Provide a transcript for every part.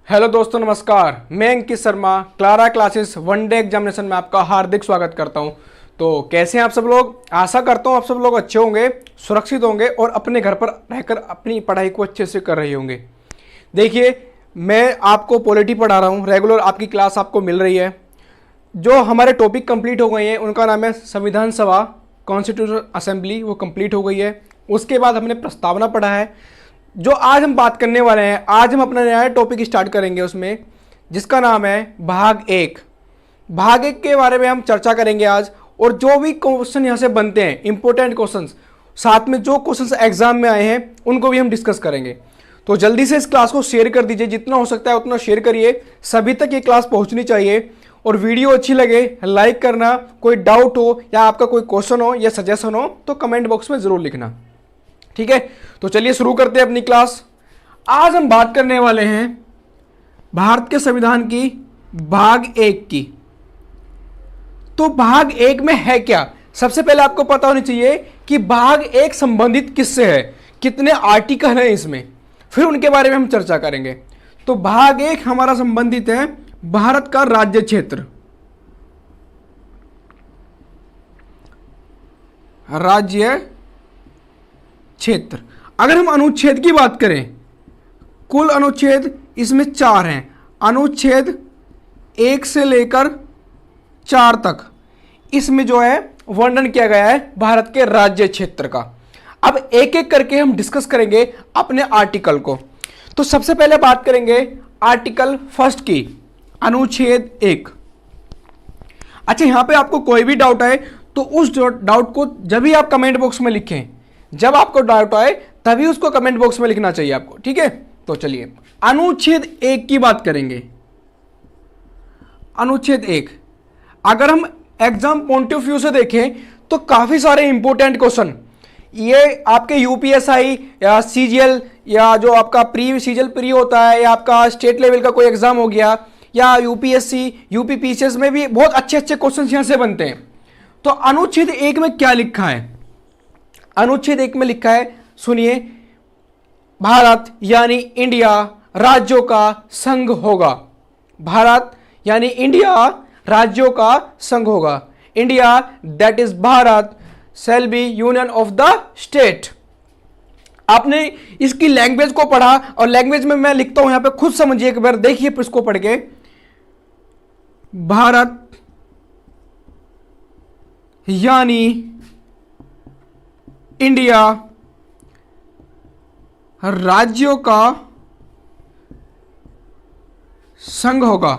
Hello दोस्तों, नमस्कार। मैं Ankit Sharma Clara classes one day examination में आपका हार्दिक स्वागत करता हूं। तो कैसे हैं आप सब लोग? आशा करता हूं आप सब लोग अच्छे होंगे, सुरक्षित होंगे और अपने घर पर रहकर अपनी पढ़ाई को अच्छे से कर रहे होंगे। देखिए, मैं आपको पॉलिटी पढ़ा रहा हूं, रेगुलर आपकी क्लास आपको मिल रही है। जो हमारे टॉपिक कंप्लीट हो गए हैं उनका नाम है संविधान सभा, कॉन्स्टिट्यूशनल असेंबली, वो कंप्लीट हो गई है। उसके बाद हमने प्रस्तावना पढ़ा है। जो आज हम बात करने वाले हैं, आज हम अपना नया टॉपिक स्टार्ट करेंगे उसमें, जिसका नाम है भाग एक। भाग एक के बारे में हम चर्चा करेंगे आज। और जो भी क्वेश्चन यहाँ से बनते हैं, इंपॉर्टेंट क्वेश्चन, साथ में जो क्वेश्चन एग्जाम में आए हैं उनको भी हम डिस्कस करेंगे। तो जल्दी से इस क्लास को शेयर कर दीजिए, जितना हो सकता है उतना शेयर करिए, सभी तक ये क्लास पहुँचनी चाहिए। और वीडियो अच्छी लगे लाइक करना, कोई डाउट हो या आपका कोई क्वेश्चन हो या सजेशन हो तो कमेंट बॉक्स में ज़रूर लिखना, ठीक है। तो चलिए शुरू करते हैं अपनी क्लास। आज हम बात करने वाले हैं भारत के संविधान की भाग एक की। तो भाग एक में है क्या? सबसे पहले आपको पता होनी चाहिए कि भाग एक संबंधित किससे है, कितने आर्टिकल हैं इसमें, फिर उनके बारे में हम चर्चा करेंगे। तो भाग एक हमारा संबंधित है भारत का राज्य क्षेत्र, राज्य क्षेत्र। अगर हम अनुच्छेद की बात करें, कुल अनुच्छेद इसमें 4 हैं। अनुच्छेद 1 से लेकर 4 तक इसमें जो है वर्णन किया गया है भारत के राज्य क्षेत्र का। अब एक एक करके हम डिस्कस करेंगे अपने आर्टिकल को। तो सबसे पहले बात करेंगे आर्टिकल फर्स्ट की, अनुच्छेद 1। अच्छा, यहां पे आपको कोई भी डाउट आए तो उस डाउट को जब भी आप कमेंट बॉक्स में लिखें, जब आपको डाउट आए तभी उसको कमेंट बॉक्स में लिखना चाहिए आपको, ठीक है। तो चलिए अनुच्छेद 1 की बात करेंगे। अनुच्छेद 1, अगर हम एग्जाम पॉइंट ऑफ व्यू से देखें तो काफी सारे इंपॉर्टेंट क्वेश्चन ये आपके यूपीएसआई या सीजीएल या जो आपका प्री सीजीएल प्री होता है, या आपका स्टेट लेवल का कोई एग्जाम हो गया, या यूपीएससी यूपीपीसीएस में भी बहुत अच्छे अच्छे क्वेश्चन यहां से बनते हैं। तो अनुच्छेद 1 में क्या लिखा है? अनुच्छेद 1 में लिखा है, सुनिए, भारत यानी इंडिया राज्यों का संघ होगा। भारत यानी इंडिया राज्यों का संघ होगा। India that is Bharat shall be union of the state. आपने इसकी लैंग्वेज को पढ़ा, और लैंग्वेज में मैं लिखता हूं यहां पे, खुद समझिए एक बार, देखिए इसको पढ़ के। भारत यानी इंडिया राज्यों का संघ होगा।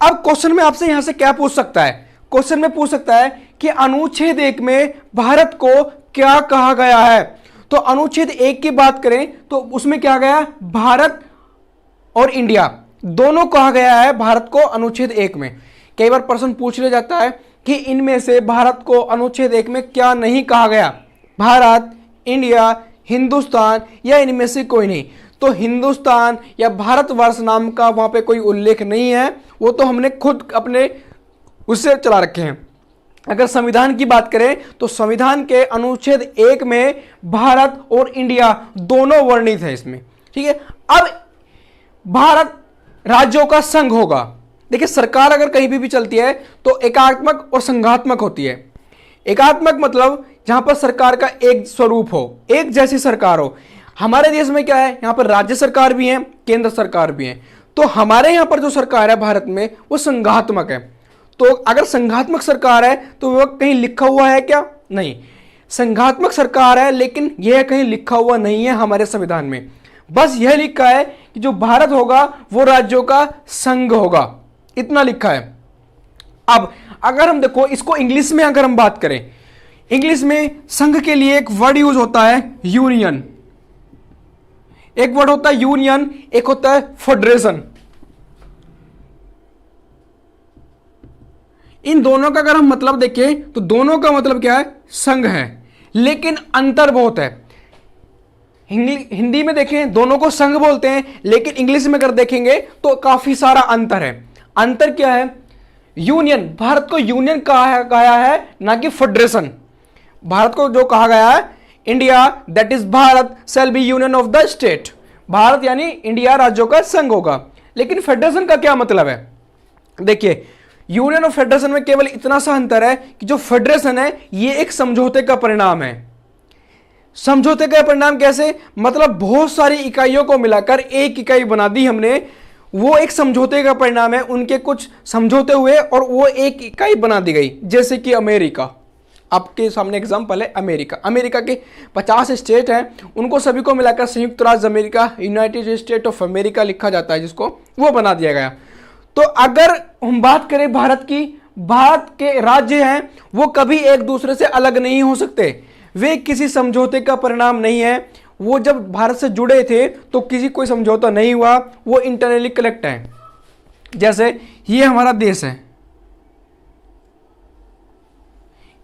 अब क्वेश्चन में आपसे यहां से क्या पूछ सकता है? क्वेश्चन में पूछ सकता है कि अनुच्छेद 1 में भारत को क्या कहा गया है। तो अनुच्छेद 1 की बात करें तो उसमें क्या गया? भारत और इंडिया दोनों कहा गया है भारत को अनुच्छेद 1 में। कई बार प्रश्न पूछ लिया जाता है कि इनमें से भारत को अनुच्छेद 1 में क्या नहीं कहा गया, भारत, इंडिया, हिंदुस्तान या इनमें से कोई नहीं। तो हिंदुस्तान या भारतवर्ष नाम का वहां पे कोई उल्लेख नहीं है, वो तो हमने खुद अपने उससे चला रखे हैं। अगर संविधान की बात करें तो संविधान के अनुच्छेद 1 में भारत और इंडिया दोनों वर्णित है इसमें, ठीक है। अब भारत राज्यों का संघ होगा। देखिए, सरकार अगर कहीं भी चलती है तो एकात्मक और संघात्मक होती है। एकात्मक मतलब जहां पर सरकार का एक स्वरूप हो, एक जैसी सरकार हो। हमारे देश में क्या है, यहां पर राज्य सरकार भी है, केंद्र सरकार भी है। तो हमारे यहां पर जो सरकार है भारत में वो संघात्मक है। तो अगर संघात्मक सरकार है तो वह कहीं लिखा हुआ है क्या? नहीं, संघात्मक सरकार है लेकिन यह कहीं लिखा हुआ नहीं है हमारे संविधान में। बस यह लिखा है कि जो भारत होगा वो राज्यों का संघ होगा, इतना लिखा है। अब अगर हम देखो इसको इंग्लिश में अगर हम बात करें, इंग्लिश में संघ के लिए एक वर्ड यूज होता है यूनियन। एक वर्ड होता है यूनियन, एक होता है फेडरेशन। इन दोनों का अगर हम मतलब देखें तो दोनों का मतलब क्या है? संघ है, लेकिन अंतर बहुत है। हिंदी में देखें दोनों को संघ बोलते हैं, लेकिन इंग्लिश में अगर देखेंगे तो काफी सारा अंतर है। अंतर क्या है? यूनियन, भारत को यूनियन कहा गया है, ना कि फेडरेशन। भारत को जो कहा गया है, India that is Bharat shall be union of the state. Bharat यानी इंडिया राज्यों का संघ होगा। लेकिन फेडरेशन का क्या मतलब है? देखिए, यूनियन और फेडरेशन में केवल इतना सा अंतर है कि जो फेडरेशन है ये एक समझौते का परिणाम है। समझौते का परिणाम कैसे? मतलब बहुत सारी इकाइयों को मिलाकर एक इकाई बना दी हमने, वो एक समझौते का परिणाम है। उनके कुछ समझौते हुए और वो एक इकाई बना दी गई। जैसे कि अमेरिका, आपके सामने एग्जांपल है अमेरिका। अमेरिका के 50 स्टेट हैं, उनको सभी को मिलाकर संयुक्त राज्य America, United state of America लिखा जाता है, जिसको वो बना दिया गया। तो अगर हम बात करें भारत की, भारत के राज्य हैं वो कभी एक दूसरे से अलग नहीं हो सकते, वे किसी समझौते का परिणाम नहीं है। वो जब भारत से जुड़े थे तो किसी कोई समझौता नहीं हुआ, वो इंटरनली कलेक्ट है। जैसे ये हमारा देश है,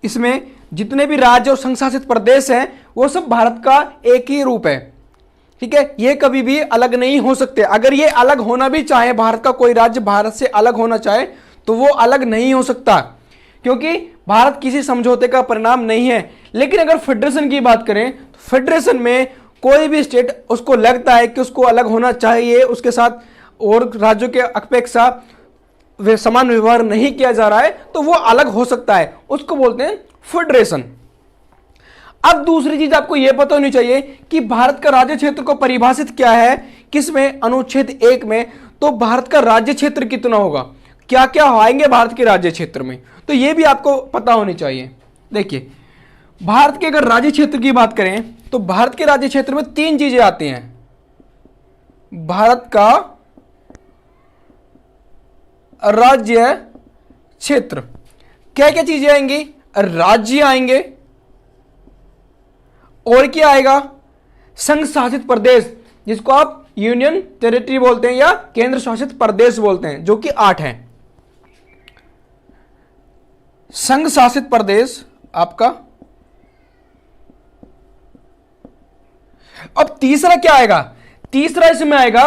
इसमें जितने भी राज्य और संघ शासित प्रदेश हैं वो सब भारत का एक ही रूप है, ठीक है। ये कभी भी अलग नहीं हो सकते। अगर ये अलग होना भी चाहे, भारत का कोई राज्य भारत से अलग होना चाहे तो वो अलग नहीं हो सकता, क्योंकि भारत किसी समझौते का परिणाम नहीं है। लेकिन अगर फेडरेशन की बात करें तो फेडरेशन में कोई भी स्टेट उसको लगता है कि उसको अलग होना चाहिए, उसके साथ और राज्यों के अपेक्षा वे समान व्यवहार नहीं किया जा रहा है, तो वो अलग हो सकता है, उसको बोलते हैं फेडरेशन। अब दूसरी चीज आपको यह पता होनी चाहिए कि भारत का राज्य क्षेत्र को परिभाषित क्या है, किसमें? अनुच्छेद 1 में। तो भारत का राज्य क्षेत्र कितना होगा, क्या क्या आएंगे भारत के राज्य क्षेत्र में, तो यह भी आपको पता होनी चाहिए। देखिए, भारत के अगर राज्य क्षेत्र की बात करें तो भारत के राज्य क्षेत्र में 3 चीजें आती हैं। भारत का राज्य क्षेत्र, क्या क्या चीजें आएंगी? राज्य आएंगे, और क्या आएगा? संघ शासित प्रदेश, जिसको आप यूनियन टेरिटरी बोलते हैं या केंद्र शासित प्रदेश बोलते हैं, जो कि 8 हैं। संघ शासित प्रदेश आपका। अब तीसरा क्या आएगा? तीसरा इसमें आएगा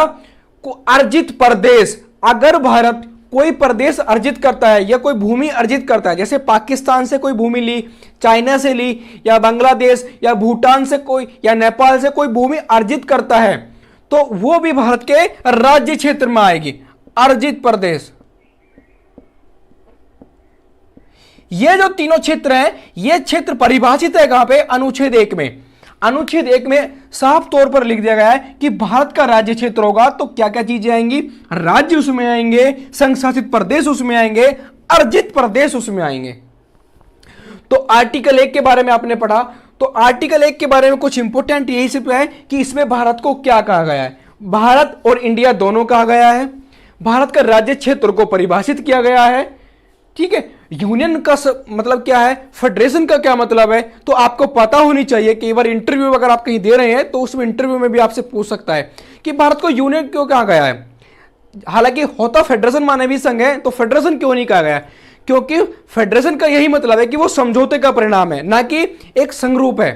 अर्जित प्रदेश। अगर भारत कोई प्रदेश अर्जित करता है या कोई भूमि अर्जित करता है, जैसे पाकिस्तान से कोई भूमि ली, चाइना से ली, या बांग्लादेश या भूटान से कोई या नेपाल से कोई भूमि अर्जित करता है, तो वो भी भारत के राज्य क्षेत्र में आएगी, अर्जित प्रदेश। ये जो तीनों क्षेत्र हैं, ये क्षेत्र परिभाषित है कहां पे? अनुच्छेद 1 में। अनुच्छेद 1 में साफ तौर पर लिख दिया गया है कि भारत का राज्य क्षेत्र होगा तो क्या क्या चीजें आएंगी? राज्य उसमें आएंगे, संघ शासित प्रदेश उसमें आएंगे, अर्जित प्रदेश उसमें आएंगे। तो आर्टिकल 1 के बारे में आपने पढ़ा, तो आर्टिकल 1 के बारे में कुछ इंपोर्टेंट यही सिर्फ है कि इसमें भारत को क्या कहा गया है? भारत और इंडिया दोनों कहा गया है। भारत का राज्य क्षेत्र को परिभाषित किया गया है, ठीक है। यूनियन का मतलब क्या है, फेडरेशन का क्या मतलब है, तो आपको पता होनी चाहिए। कई बार इंटरव्यू अगर आप कहीं दे रहे हैं तो उसमें इंटरव्यू में भी आपसे पूछ सकता है कि भारत को यूनियन क्यों कहा गया है। हालांकि होता फेडरेशन माने भी संघ है, तो फेडरेशन क्यों नहीं कहा गया? क्योंकि फेडरेशन का यही मतलब है कि वो समझौते का परिणाम है, ना कि एक संघरूप है,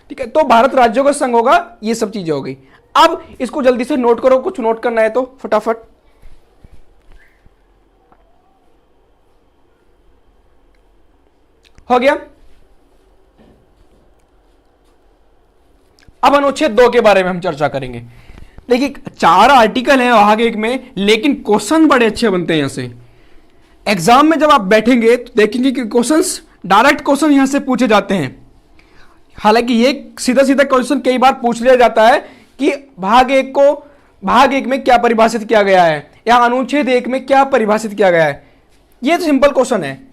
ठीक है। तो भारत राज्यों का संघ होगा, ये सब चीजें होगी। अब इसको जल्दी से नोट करो, कुछ नोट करना है तो फटाफट। हो गया। अब अनुच्छेद 2 के बारे में हम चर्चा करेंगे। देखिए, 4 आर्टिकल हैं भाग 1 में, लेकिन क्वेश्चन बड़े अच्छे बनते हैं यहां से। एग्जाम में जब आप बैठेंगे तो देखेंगे कि क्वेश्चंस, डायरेक्ट क्वेश्चन यहां से पूछे जाते हैं। हालांकि ये सीधा सीधा क्वेश्चन कई बार पूछ लिया जाता है कि भाग 1 में क्या परिभाषित किया गया है, या अनुच्छेद 1 में क्या परिभाषित किया गया है। ये तो सिंपल क्वेश्चन है,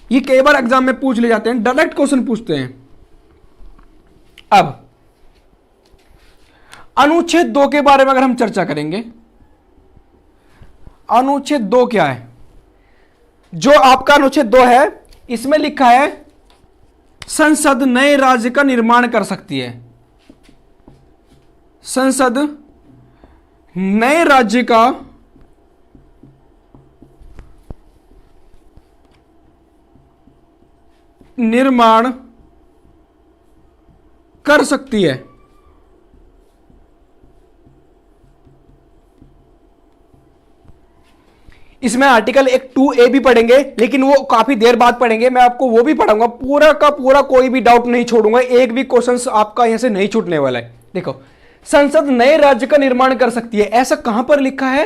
ये कई बार एग्जाम में पूछ ले जाते हैं, डायरेक्ट क्वेश्चन पूछते हैं। अब अनुच्छेद 2 के बारे में अगर हम चर्चा करेंगे, अनुच्छेद 2 क्या है? जो आपका अनुच्छेद 2 है, इसमें लिखा है संसद नए राज्य का निर्माण कर सकती है। संसद नए राज्य का निर्माण कर सकती है। इसमें आर्टिकल 2A भी पढ़ेंगे, लेकिन वो काफी देर बाद पढ़ेंगे। मैं आपको वो भी पढ़ाऊंगा, पूरा का पूरा कोई भी डाउट नहीं छोड़ूंगा, एक भी क्वेश्चन आपका यहां से नहीं छूटने वाला है। देखो, संसद नए राज्य का निर्माण कर सकती है। ऐसा कहां पर लिखा है?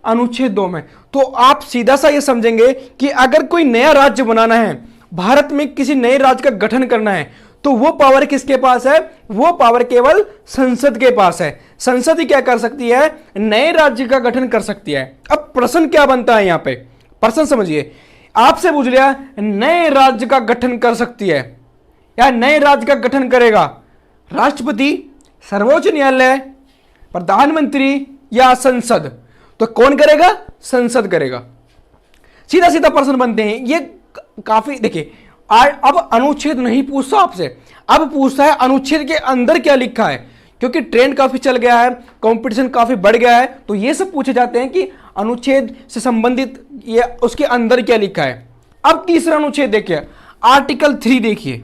अनुच्छेद 2 में। तो आप सीधा सा ये समझेंगे कि अगर कोई नया राज्य बनाना है, भारत में किसी नए राज्य का गठन करना है, तो वो पावर किसके पास है? वो पावर केवल संसद के पास है। संसद ही क्या कर सकती है? नए राज्य का गठन कर सकती है। अब प्रश्न क्या बनता है यहां पे? प्रश्न समझिए, आपसे पूछ लिया नए राज्य का गठन कर सकती है या नए राज्य का गठन करेगा राष्ट्रपति, सर्वोच्च न्यायालय, प्रधानमंत्री या संसद? तो कौन करेगा? संसद करेगा। सीधा सीधा प्रश्न बनते हैं ये। काफी देखिए, अब अनुच्छेद नहीं पूछता आपसे, अब पूछता है अनुच्छेद के अंदर क्या लिखा है, क्योंकि ट्रेंड काफी चल गया है, कंपटीशन काफी बढ़ गया है, तो ये सब पूछे जाते हैं कि अनुच्छेद से संबंधित ये उसके अंदर क्या लिखा है। अब तीसरा अनुच्छेद देखिए, आर्टिकल 3 देखिए।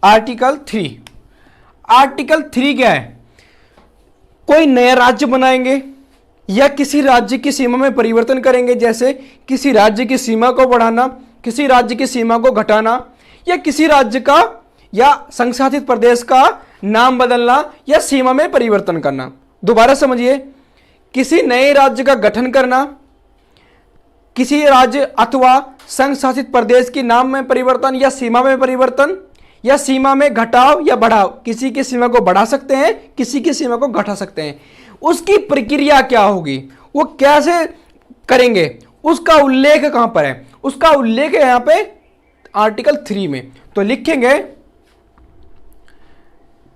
आर्टिकल 3 क्या है? कोई नया राज्य बनाएंगे या किसी राज्य की सीमा में परिवर्तन करेंगे, जैसे किसी राज्य की सीमा को बढ़ाना, किसी राज्य की सीमा को घटाना, या किसी राज्य का या संघशासित प्रदेश का नाम बदलना या सीमा में परिवर्तन करना। दोबारा समझिए, किसी नए राज्य का गठन करना, किसी राज्य अथवा संघ शासित प्रदेश के नाम में परिवर्तन या सीमा में परिवर्तन या सीमा में घटाव या बढ़ाव, किसी की सीमा को बढ़ा सकते हैं, किसी की सीमा को घटा सकते हैं। उसकी प्रक्रिया क्या होगी, वो कैसे करेंगे, उसका उल्लेख कहां पर है? उसका उल्लेख है यहां पे आर्टिकल 3 में। तो लिखेंगे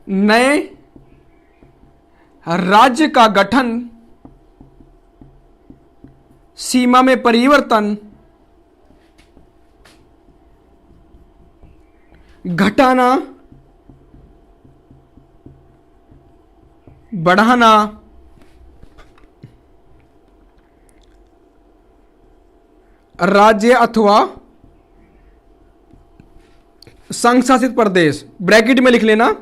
नए राज्य का गठन, सीमा में परिवर्तन, घटाना, बढ़ाना, राज्य अथवा संघ शासित प्रदेश, ब्रैकेट में लिख लेना,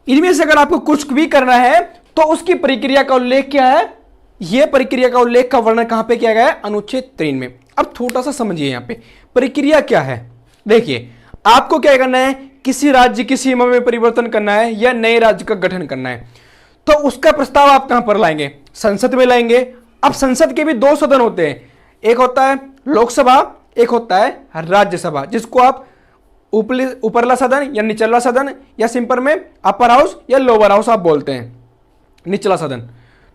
इनमें से अगर आपको कुछ भी करना है तो उसकी प्रक्रिया का उल्लेख क्या है? यह प्रक्रिया का उल्लेख का वर्णन कहां पे किया गया है? अनुच्छेद 3 में। अब थोड़ा सा समझिए यहां पे प्रक्रिया क्या है। देखिए, आपको क्या करना है? किसी राज्य की सीमा में परिवर्तन करना है या नए राज्य का गठन करना है, तो उसका प्रस्ताव आप कहां पर लाएंगे? संसद में लाएंगे। अब संसद के भी 2 सदन होते हैं, एक होता है लोकसभा, एक होता है राज्यसभा, जिसको आप ऊपरला सदन या निचला सदन या सिंपल में अपर हाउस या लोअर हाउस आप बोलते हैं, निचला सदन।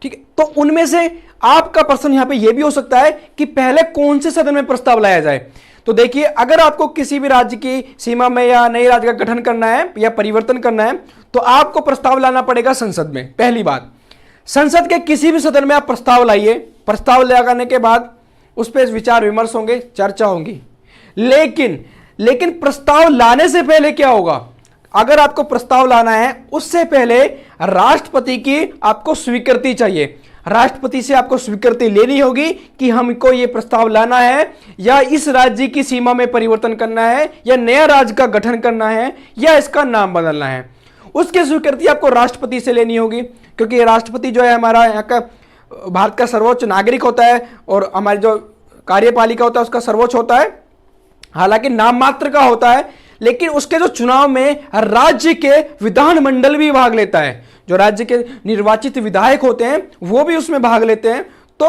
ठीक है, तो उनमें से आपका प्रश्न यहां पे यह भी हो सकता है कि पहले कौन से सदन में प्रस्ताव लाया जाए। तो देखिए, अगर आपको किसी भी राज्य की सीमा में या नए राज्य का गठन करना है या परिवर्तन करना है, तो आपको प्रस्ताव लाना पड़ेगा संसद में। पहली बात, संसद के किसी भी सदन में आप प्रस्ताव लाइए, प्रस्ताव लगाने के बाद उस पर विचार विमर्श होंगे, चर्चा होंगी। लेकिन प्रस्ताव लाने से पहले क्या होगा? अगर आपको प्रस्ताव लाना है, उससे पहले राष्ट्रपति की आपको स्वीकृति चाहिए। राष्ट्रपति से आपको स्वीकृति लेनी होगी कि हमको यह प्रस्ताव लाना है, या इस राज्य की सीमा में परिवर्तन करना है, या नया राज्य का गठन करना है, या इसका नाम बदलना है। उसकी स्वीकृति आपको राष्ट्रपति से लेनी होगी, क्योंकि राष्ट्रपति जो है हमारा यहाँ का भारत का सर्वोच्च नागरिक होता है, और हमारी जो कार्यपालिका होता है उसका सर्वोच्च होता है। हालांकि नाम मात्र का होता है, लेकिन उसके जो चुनाव में राज्य के विधानमंडल भी भाग लेता है, जो राज्य के निर्वाचित विधायक होते हैं वो भी उसमें भाग लेते हैं। तो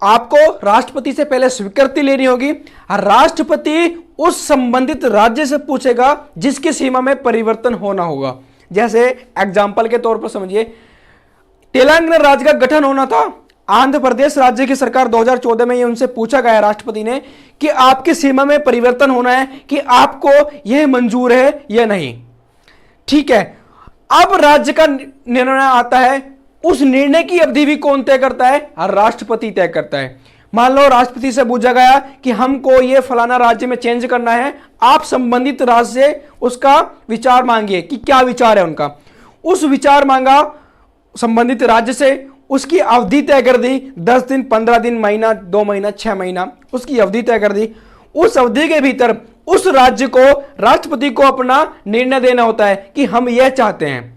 आपको राष्ट्रपति से पहले स्वीकृति लेनी होगी। राष्ट्रपति उस संबंधित राज्य से पूछेगा जिसकी सीमा में परिवर्तन होना होगा। जैसे एग्जाम्पल के तौर पर समझिए, तेलंगाना राज्य का गठन होना था, आंध्र प्रदेश राज्य की सरकार 2014 में ये उनसे पूछा गया राष्ट्रपति ने कि आपकी सीमा में परिवर्तन होना है, कि आपको यह मंजूर है या नहीं। ठीक है, अब राज्य का निर्णय आता है, उस निर्णय की अवधि भी कौन तय करता है? राष्ट्रपति तय करता है। मान लो राष्ट्रपति से पूछा गया कि हमको ये फलाना राज्य में चेंज करना है, आप संबंधित राज्य से उसका विचार मांगिए कि क्या विचार है उनका। उस विचार मांगा संबंधित राज्य से, उसकी अवधि तय कर दी, 10 दिन, 15 दिन, महीना, 2 महीना, 6 महीना, उसकी अवधि तय कर दी। उस अवधि के भीतर उस राज्य को, राष्ट्रपति को अपना निर्णय देना होता है कि हम यह चाहते हैं।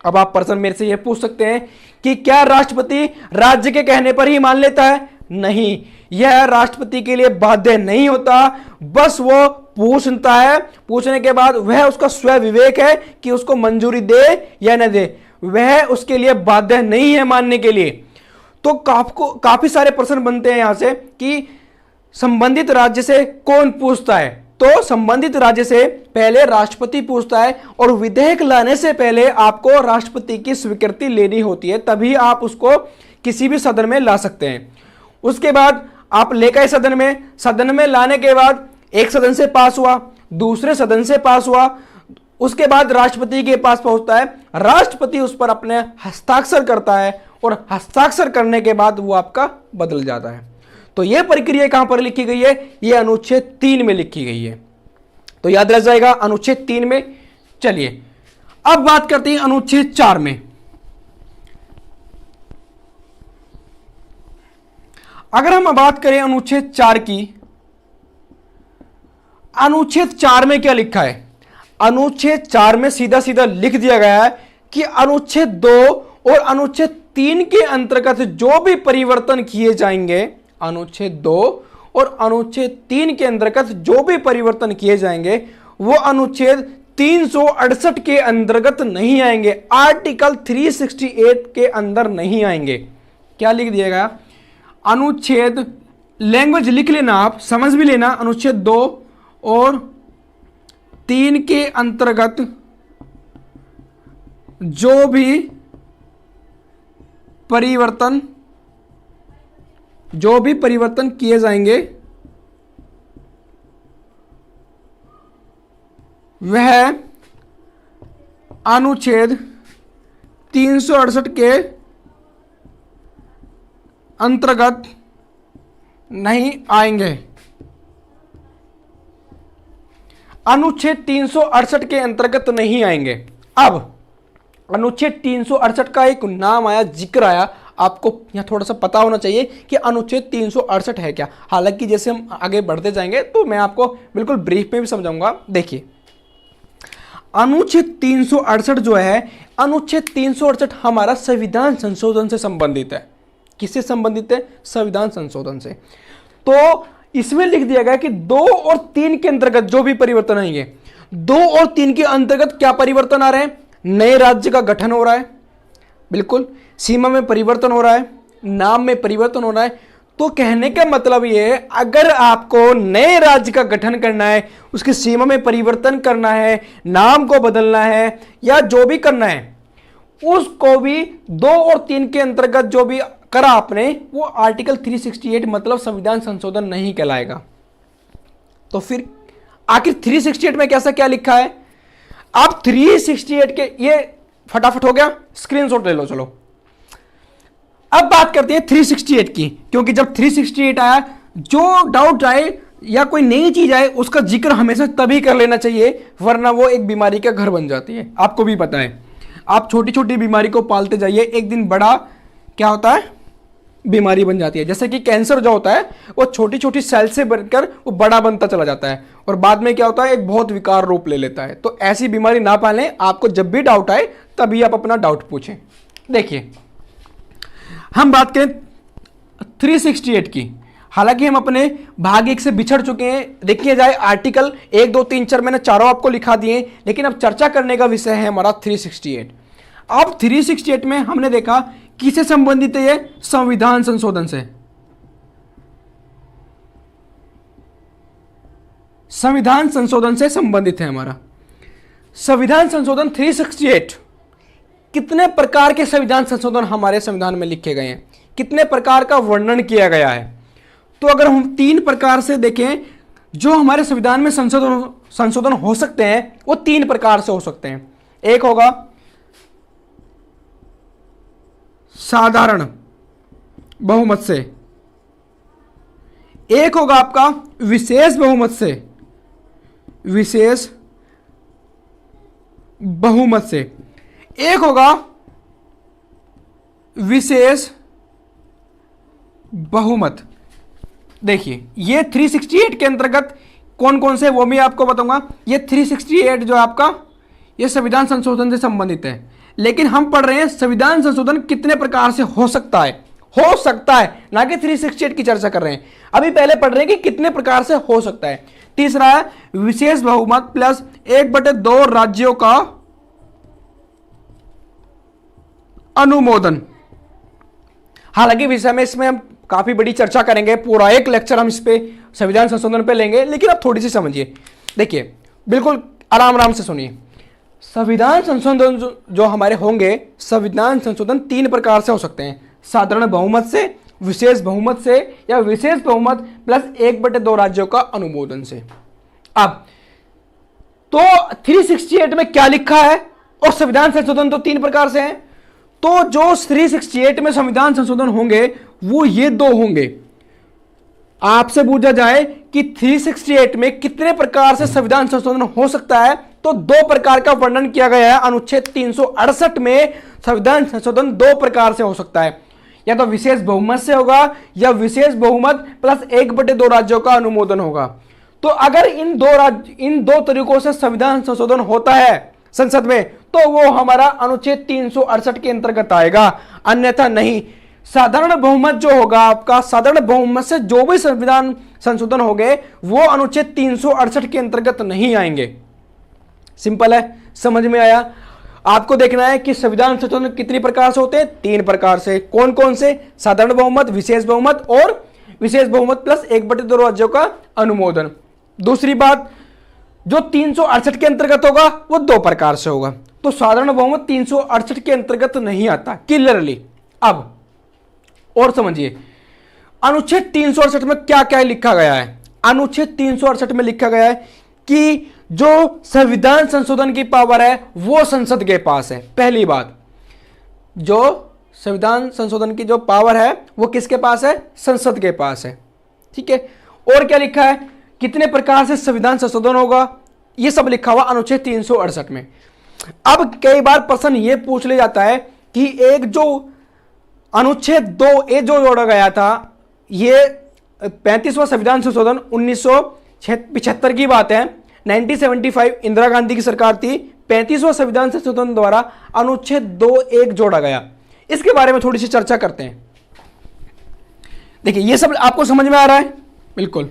अब आप प्रश्न मेरे से यह पूछ सकते हैं कि क्या राष्ट्रपति राज्य के कहने पर ही मान लेता है? नहीं, यह राष्ट्रपति के लिए बाध्य नहीं होता। बस वो पूछता है, पूछने के बाद वह उसका स्व विवेक है कि उसको मंजूरी दे या न दे, वह उसके लिए बाध्य नहीं है मानने के लिए। तो काफी सारे प्रश्न बनते हैं यहां से कि संबंधित राज्य से कौन पूछता है? तो संबंधित राज्य से पहले राष्ट्रपति पूछता है, और विधेयक लाने से पहले आपको राष्ट्रपति की स्वीकृति लेनी होती है, तभी आप उसको किसी भी सदन में ला सकते हैं। उसके बाद आप लेकर सदन में लाने के बाद एक सदन से पास हुआ, दूसरे सदन से पास हुआ, उसके बाद राष्ट्रपति के पास पहुंचता है, राष्ट्रपति उस पर अपने हस्ताक्षर करता है, और हस्ताक्षर करने के बाद वो आपका बदल जाता है। तो यह प्रक्रिया कहां पर लिखी गई है? यह अनुच्छेद 3 में लिखी गई है। तो याद रह जाएगा अनुच्छेद 3 में। चलिए अब बात करते हैं अनुच्छेद 4 में। अगर हम बात करें अनुच्छेद 4 की, अनुच्छेद 4 में क्या लिखा है? अनुच्छेद 4 में सीधा सीधा लिख दिया गया है कि अनुच्छेद 2 और अनुच्छेद 3 के अंतर्गत जो भी परिवर्तन किए जाएंगे, अनुच्छेद 2 और अनुच्छेद 3 के अंतर्गत जो भी परिवर्तन किए जाएंगे वो अनुच्छेद 368 के अंतर्गत नहीं आएंगे, आर्टिकल 368 के अंदर नहीं आएंगे। क्या लिख दिया गया? अनुच्छेद, लैंग्वेज लिख लेना, आप समझ भी लेना, अनुच्छेद 2 और 3 के अंतर्गत जो भी परिवर्तन किए जाएंगे वह अनुच्छेद 368 के अंतर्गत नहीं आएंगे। अनुच्छेद 368 के अंतर्गत नहीं आएंगे। अब अनुच्छेद 368 का एक नाम आया, जिक्र आया, आपको यहां थोड़ा सा पता होना चाहिए कि अनुच्छेद 368 है क्या। हालांकि जैसे हम आगे बढ़ते जाएंगे तो मैं आपको बिल्कुल ब्रीफ में भी समझाऊंगा। देखिए, अनुच्छेद 368 जो है, अनुच्छेद 368 हमारा संविधान संशोधन से संबंधित है। किससे संबंधित है? संविधान संशोधन से। तो इसमें लिख दिया गया कि 2 और 3 के अंतर्गत जो भी परिवर्तन आएंगे, 2 और 3 के अंतर्गत क्या परिवर्तन आ रहे हैं? नए राज्य का गठन हो रहा है, बिल्कुल, सीमा में परिवर्तन हो रहा है, नाम में परिवर्तन हो रहा है। तो कहने का मतलब ये है, अगर आपको नए राज्य का गठन करना है, उसकी सीमा में परिवर्तन करना है, नाम को बदलना है, या जो भी करना है, उसको भी 2 और 3 के अंतर्गत जो भी करा आपने, वो आर्टिकल 368 मतलब संविधान संशोधन नहीं कहलाएगा। तो फिर आखिर 368 में कैसा क्या लिखा है? आप 368 के, ये फटाफट हो गया, स्क्रीनशॉट ले लो। चलो अब बात करते हैं 368 की, क्योंकि जब 368 आया, जो डाउट आए या कोई नई चीज आए, उसका जिक्र हमेशा तभी कर लेना चाहिए, वरना वो एक बीमारी का घर बन जाती है। आपको भी पता है, आप छोटी छोटी बीमारी को पालते जाइए, एक दिन बड़ा क्या होता है? बीमारी बन जाती है। जैसे कि कैंसर जो होता है, वो छोटी छोटी सेल से बनकर वो बड़ा बनता चला जाता है, और बाद में क्या होता है? एक बहुत विकार रूप ले लेता है। तो ऐसी बीमारी ना पालें। आपको जब भी डाउट आए तभी आप अपना डाउट पूछें। देखिए, हम बात करें 368 की। हालांकि हम अपने भाग 1 से बिछड़ चुके हैं। देखिए जाए, आर्टिकल 1, 2, 3, 4 मैंने चारों आपको लिखा दिए, लेकिन अब चर्चा करने का विषय है हमारा 368। अब 368 में हमने देखा किससे संबंधित है? ये संविधान संशोधन से। संविधान संशोधन से संबंधित है हमारा संविधान संशोधन 368। कितने प्रकार के संविधान संशोधन हमारे संविधान में लिखे गए हैं, कितने प्रकार का वर्णन किया गया है? तो अगर हम 3 प्रकार से देखें जो हमारे संविधान में संशोधन हो सकते हैं, वो 3 प्रकार से हो सकते हैं। एक होगा साधारण बहुमत से, एक होगा आपका विशेष बहुमत से, विशेष बहुमत से, एक होगा विशेष बहुमत। देखिए, ये 368 के अंतर्गत कौन कौन से, वो भी आपको बताऊंगा। ये 368 जो आपका, ये संविधान संशोधन से संबंधित है। लेकिन हम पढ़ रहे हैं संविधान संशोधन कितने प्रकार से हो सकता है, ना कि 368 की चर्चा कर रहे हैं। अभी पहले पढ़ रहे हैं कि कितने प्रकार से हो सकता है। तीसरा है विशेष बहुमत प्लस 1/2 राज्यों का अनुमोदन। हालांकि विषय में इसमें हम काफी बड़ी चर्चा करेंगे, पूरा एक लेक्चर हम इस पे संविधान संशोधन पे लेंगे, लेकिन आप थोड़ी सी समझिए। देखिए बिल्कुल आराम से सुनिए। संविधान संशोधन जो हमारे होंगे, संविधान संशोधन 3 प्रकार से हो सकते हैं, साधारण बहुमत से, विशेष बहुमत से, या विशेष बहुमत प्लस 1/2 राज्यों का अनुमोदन से। अब तो 368 में क्या लिखा है और संविधान संशोधन तो 3 प्रकार से हैं, तो जो 368 में संविधान संशोधन होंगे वो ये 2 होंगे। आपसे पूछा जाए कि 368 में कितने प्रकार से संविधान संशोधन हो सकता है, तो 2 प्रकार का वर्णन किया गया है। अनुच्छेद 368 में संविधान संशोधन 2 प्रकार से हो सकता है, या तो विशेष बहुमत से होगा या विशेष बहुमत प्लस 1/2 राज्यों का अनुमोदन होगा। तो अगर इन दो तरीकों से संविधान संशोधन होता है संसद में, तो वो हमारा अनुच्छेद 368 के अंतर्गत आएगा, अन्यथा नहीं। साधारण बहुमत जो होगा आपका, साधारण बहुमत से जो भी संविधान संशोधन होंगे वो अनुच्छेद 368 के अंतर्गत नहीं आएंगे। सिंपल है, समझ में आया। आपको देखना है कि संविधान संशोधन कितनी प्रकार से होते हैं, 3 प्रकार से। कौन कौन से? साधारण बहुमत, विशेष बहुमत और विशेष बहुमत प्लस 1/2 राज्यों का अनुमोदन। दूसरी बात, जो 368 के अंतर्गत होगा वो 2 प्रकार से होगा, तो साधारण बहुमत 368 के अंतर्गत नहीं आता क्लियरली। अब और समझिए अनुच्छेद 368 में क्या क्या लिखा गया है। अनुच्छेद 368 में लिखा गया है कि जो संविधान संशोधन की पावर है वो संसद के पास है। पहली बात, जो संविधान संशोधन की जो पावर है वो किसके पास है? संसद के पास है। ठीक है, और क्या लिखा है, कितने प्रकार से संविधान संशोधन होगा, ये सब लिखा हुआ अनुच्छेद 368 में। अब कई बार प्रश्न ये पूछ लिया जाता है कि एक जो अनुच्छेद 2A जो जोड़ा गया था, ये 35वां संविधान संशोधन 1975 की बात है, 1975 इंदिरा गांधी की सरकार थी, 35वां संविधान संशोधन द्वारा अनुच्छेद 2(1) जोड़ा गया। इसके बारे में थोड़ी सी चर्चा करते हैं। देखिए ये सब आपको समझ में आ रहा है? बिल्कुल।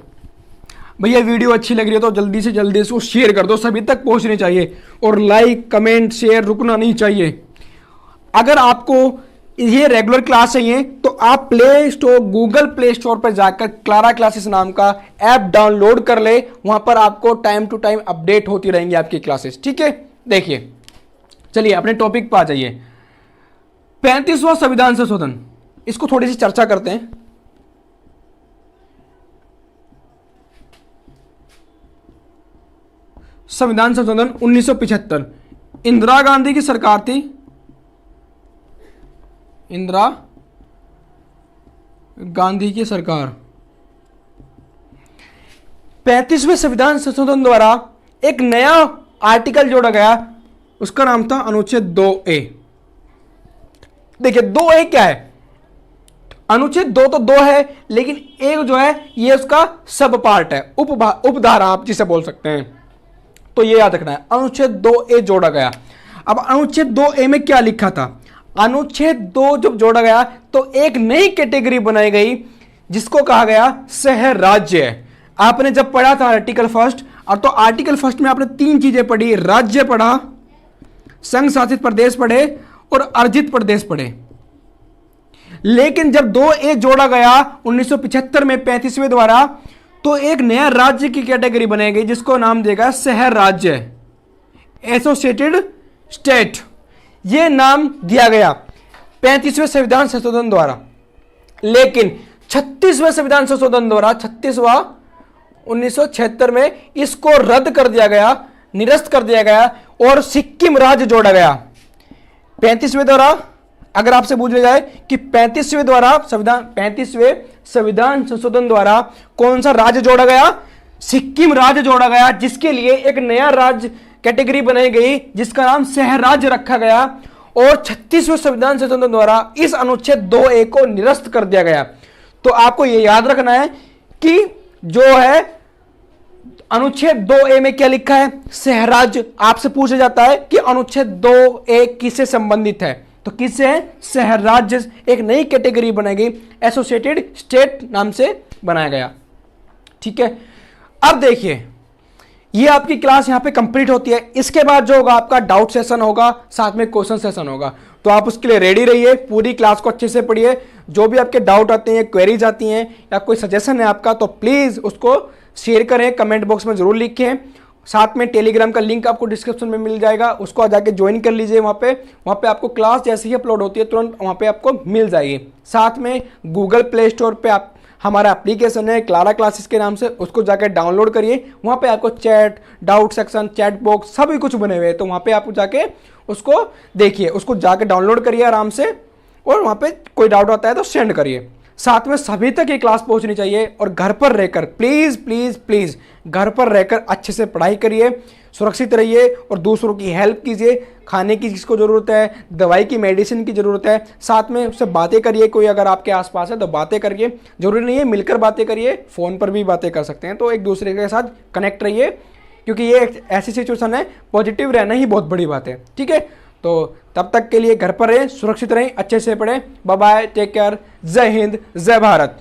भैया वीडियो अच्छी लग रही है तो जल्दी से जल्दी इसको शेयर कर दो, सभी तक पहुंचनी चाहिए, और लाइक कमेंट शेयर रुकना नहीं चाहिए। अगर आपको ये रेगुलर क्लास चाहिए तो आप गूगल प्ले स्टोर पर जाकर क्लारा क्लासेस नाम का ऐप डाउनलोड कर ले, वहां पर आपको टाइम टू टाइम अपडेट होती रहेंगी आपकी क्लासेस। ठीक है, देखिए चलिए अपने टॉपिक पर आ जाइए। 35वां संविधान संशोधन, इसको थोड़ी सी चर्चा करते हैं। संविधान संशोधन 1975, इंदिरा गांधी की सरकार थी, इंदिरा गांधी की सरकार। 35वें संविधान संशोधन द्वारा एक नया आर्टिकल जोड़ा गया, उसका नाम था अनुच्छेद 2A। देखिए 2A क्या है? अनुच्छेद 2 तो 2 है, लेकिन एक जो है ये उसका सब पार्ट है, उपधारा आप जिसे बोल सकते हैं। तो ये याद रखना है, अनुच्छेद 2A जोड़ा गया। अब अनुच्छेद 2A में क्या लिखा था? अनुच्छेद 2 जब जोड़ा गया तो एक नई कैटेगरी बनाई गई जिसको कहा गया सह राज्य। आपने जब पढ़ा था आर्टिकल फर्स्ट, और तो आर्टिकल फर्स्ट में आपने 3 चीजें पढ़ी, राज्य पढ़ा, संघ शासित प्रदेश पढ़े और अर्जित प्रदेश पढ़े। लेकिन जब 2A जोड़ा गया 1975 में 35वें द्वारा, तो एक नया राज्य की कैटेगरी बनाई गई जिसको नाम देगा सह राज्य, एसोसिएटेड स्टेट। यह नाम दिया गया 35वें संविधान संशोधन द्वारा। लेकिन 36वें संविधान संशोधन द्वारा, 36वां 1976 में, इसको रद्द कर दिया गया, निरस्त कर दिया गया और सिक्किम राज्य जोड़ा गया। 35वें द्वारा, अगर आपसे पूछ लिया जाए कि 35वें संविधान संशोधन द्वारा कौन सा राज्य जोड़ा गया? सिक्किम राज्य जोड़ा गया, जिसके लिए एक नया राज्य कैटेगरी बनाई गई जिसका नाम सह राज्य रखा गया। और 36वें संविधान संशोधन द्वारा इस अनुच्छेद 2A को निरस्त कर दिया गया। तो आपको यह याद रखना है कि जो है अनुच्छेद 2A में क्या लिखा है? सहराज्य। आपसे पूछा जाता है कि अनुच्छेद 2A किससे संबंधित है, तो किससे है? सहराज्य। एक नई कैटेगरी बनाई गई, एसोसिएटेड स्टेट नाम से बनाया गया। ठीक है, अब देखिए ये आपकी क्लास यहां पे कंप्लीट होती है। इसके बाद जो होगा आपका डाउट सेशन होगा, साथ में क्वेश्चन सेशन होगा, तो आप उसके लिए रेडी रहिए। पूरी क्लास को अच्छे से पढ़िए। जो भी आपके डाउट आते हैं, क्वेरीज आती हैं या कोई सजेशन है आपका, तो प्लीज उसको शेयर करें, कमेंट बॉक्स में जरूर लिखें। साथ में टेलीग्राम का लिंक आपको डिस्क्रिप्शन में मिल जाएगा, उसको जाके ज्वाइन कर लीजिए। वहाँ पे आपको क्लास जैसे ही अपलोड होती है तुरंत वहाँ पे आपको मिल जाएगी। साथ में गूगल प्ले स्टोर पे आप हमारा एप्लीकेशन है क्लारा क्लासेस के नाम से, उसको जाकर डाउनलोड करिए। वहाँ पे आपको chat, doubt section, chat box सभी कुछ बने हुए हैं, तो वहाँ पे आप जाके उसको देखिए, उसको जाके डाउनलोड करिए आराम से, और वहाँ पे कोई डाउट आता है तो सेंड करिए। साथ में सभी तक ये क्लास पहुंचनी चाहिए, और घर पर रहकर प्लीज प्लीज प्लीज घर पर रहकर अच्छे से पढ़ाई करिए, सुरक्षित रहिए और दूसरों की हेल्प कीजिए। खाने की जिसको ज़रूरत है, दवाई की, मेडिसिन की ज़रूरत है, साथ में उससे बातें करिए। कोई अगर आपके आसपास है तो बातें करिए, जरूरी नहीं है मिलकर बातें करिए, फ़ोन पर भी बातें कर सकते हैं। तो एक दूसरे के साथ कनेक्ट रहिए, क्योंकि ये एक ऐसी सिचुएशन है, पॉजिटिव रहना ही बहुत बड़ी बात है। ठीक है, तो तब तक के लिए घर पर रहें, सुरक्षित रहें, अच्छे से पढ़ें। बाय बाय, टेक केयर, जय हिंद, जय भारत।